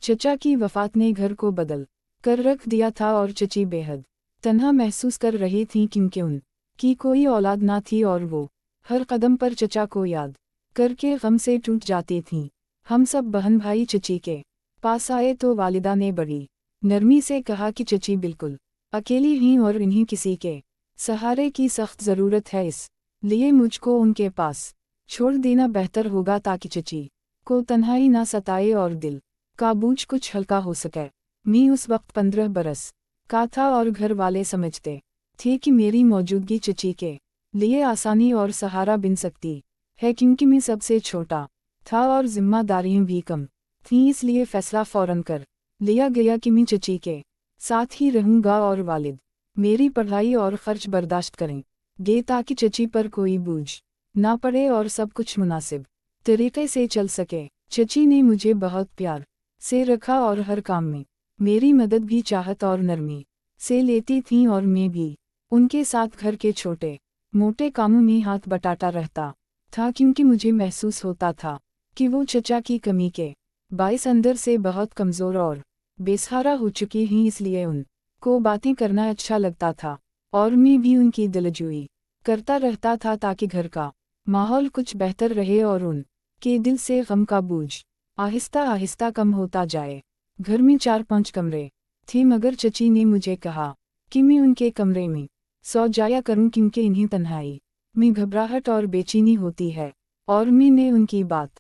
चचा की वफात ने घर को बदल कर रख दिया था और चची बेहद तन्हा महसूस कर रही थीं क्योंकि उनकी कोई औलाद ना थी और वो हर कदम पर चचा को याद करके गम से टूट जाती थीं। हम सब बहन भाई चची के पास आए तो वालिदा ने बड़ी नरमी से कहा कि चची बिल्कुल अकेली ही और इन्हीं किसी के सहारे की सख्त ज़रूरत है, इस लिए मुझको उनके पास छोड़ देना बेहतर होगा ताकि चची को तन्हाई ना सताए और दिल का बोझ कुछ हल्का हो सके। मैं उस वक्त 15 बरस का था और घर वाले समझते थे कि मेरी मौजूदगी चची के लिए आसानी और सहारा बन सकती है क्योंकि मैं सबसे छोटा था और जिम्मेदारियां भी कम थीं, इसलिए फैसला फौरन कर लिया गया कि मैं चची के साथ ही रहूँगा और वालिद मेरी पढ़ाई और खर्च बर्दाश्त करेंगे ताकि चची पर कोई बोझ ना पड़े और सब कुछ मुनासिब तरीके से चल सके। चची ने मुझे बहुत प्यार से रखा और हर काम में मेरी मदद भी चाहत और नरमी से लेती थीं और मैं भी उनके साथ घर के छोटे मोटे कामों में हाथ बटाता रहता था क्योंकि मुझे महसूस होता था कि वो चचा की कमी के बाइस अंदर से बहुत कमज़ोर और बेसहारा हो चुकी हैं, इसलिए उनको बातें करना अच्छा लगता था और मैं भी उनकी दिलजोई करता रहता था ताकि घर का माहौल कुछ बेहतर रहे और उनके दिल से गम का बोझ आहिस्ता आहिस्ता कम होता जाए। घर में 4-5 कमरे थे मगर चची ने मुझे कहा कि मैं उनके कमरे में सो जाया करूं क्योंकि इन्हीं तन्हाई में घबराहट और बेचैनी होती है, और मैंने उनकी बात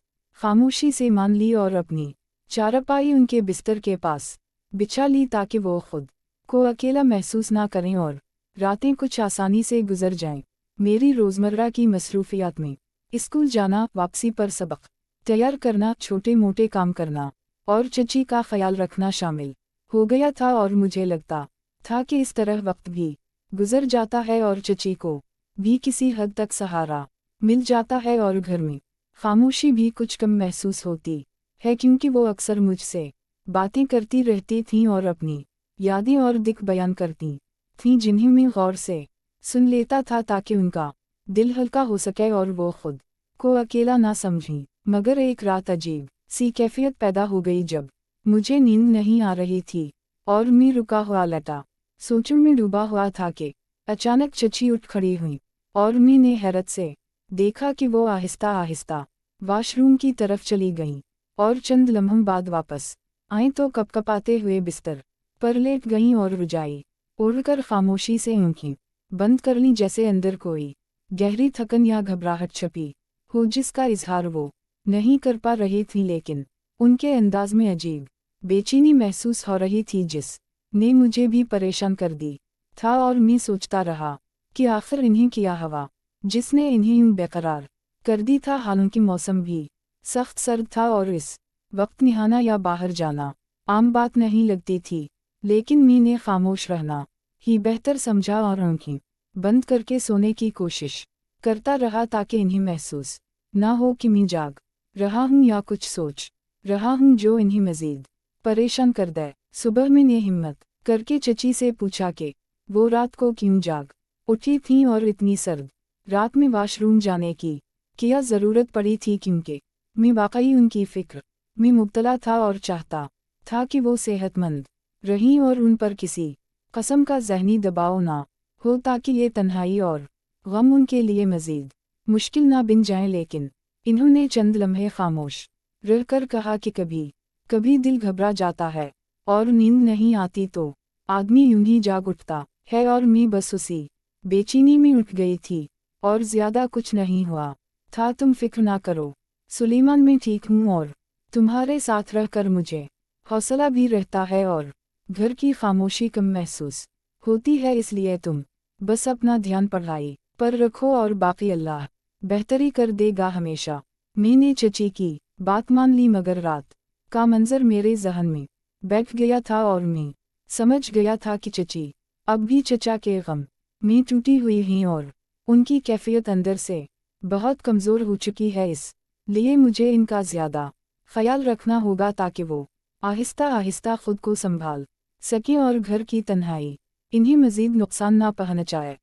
खामोशी से मान ली और अपनी चारपाई उनके बिस्तर के पास बिछा ली ताकि वो खुद को अकेला महसूस ना करें और रातें कुछ आसानी से गुजर जाएं। मेरी रोज़मर्रा की मसरूफियात में स्कूल जाना, वापसी पर सबक तैयार करना, छोटे मोटे काम करना और चची का ख्याल रखना शामिल हो गया था और मुझे लगता था कि इस तरह वक्त भी गुजर जाता है और चची को भी किसी हद तक सहारा मिल जाता है और घर में खामोशी भी कुछ कम महसूस होती है क्योंकि वो अक्सर मुझसे बातें करती रहती थीं और अपनी यादें और दिख बयान करती थीं जिन्हें मैं गौर से सुन लेता था ताकि उनका दिल हल्का हो सके और वो खुद को अकेला ना समझें। मगर एक रात अजीब सी कैफियत पैदा हो गई जब मुझे नींद नहीं आ रही थी और मैं रुका हुआ लटा सोचों में डूबा हुआ था कि अचानक चची उठ खड़ी हुई और मैंने हैरत से देखा कि वो आहिस्ता आहिस्ता वॉशरूम की तरफ चली गईं और चंद लम्हों बाद वापस आईं तो कपकपाते हुए बिस्तर पर लेट गईं और रजाई ओढ़कर खामोशी से आंखें बंद कर लीं जैसे अंदर कोई गहरी थकन या घबराहट छपी हो जिसका इजहार वो नहीं कर पा रही थी, लेकिन उनके अंदाज में अजीब बेचैनी महसूस हो रही थी जिस ने मुझे भी परेशान कर दी था। और मैं सोचता रहा कि आखिर इन्हें क्या हवा जिसने इन्हें यूं बेकरार कर दी था। हालांकि मौसम भी सख्त सर्द था और इस वक्त नहाना या बाहर जाना आम बात नहीं लगती थी, लेकिन मैंने खामोश रहना ही बेहतर समझा और आंखें बंद करके सोने की कोशिश करता रहा ताकि इन्हें महसूस ना हो कि मैं जाग रहा हूँ या कुछ सोच रहा हूँ जो इन्हें मजीद परेशान कर दे। सुबह मैंने हिम्मत करके चची से पूछा कि वो रात को क्यों जाग उठी थीं और इतनी सर्द रात में वॉशरूम जाने की क्या ज़रूरत पड़ी थी, क्योंकि मैं वाकई उनकी फ़िक्र में मुब्तला था और चाहता था कि वो सेहतमंद रहीं और उन पर किसी कस्म का ज़हनी दबाव ना हो ताकि ये तन्हाई और गम उनके लिए मज़ीद मुश्किल ना बन जाए। लेकिन इन्होंने चंद लम्हे खामोश रहकर कहा कि कभी कभी दिल घबरा जाता है और नींद नहीं आती तो आदमी यूं ही जाग उठता है, और मैं बस उसी बेचैनी में उठ गई थी और ज़्यादा कुछ नहीं हुआ था। तुम फिक्र ना करो सुलेमान, मैं ठीक हूँ और तुम्हारे साथ रहकर मुझे हौसला भी रहता है और घर की खामोशी कम महसूस होती है, इसलिए तुम बस अपना ध्यान पढ़ाई पर रखो और बाकी अल्लाह बेहतरी कर देगा हमेशा। मैंने चची की बात मान ली मगर रात का मंजर मेरे जहन में बैठ गया था और मैं समझ गया था कि चची अब भी चचा के गम में टूटी हुई हैं और उनकी कैफियत अंदर से बहुत कमज़ोर हो चुकी है, इस लिए मुझे इनका ज़्यादा ख्याल रखना होगा ताकि वो आहिस्ता आहिस्ता खुद को संभाल सकें और घर की तन्हाई इन्हें मज़ीद नुकसान ना पहुंचाए।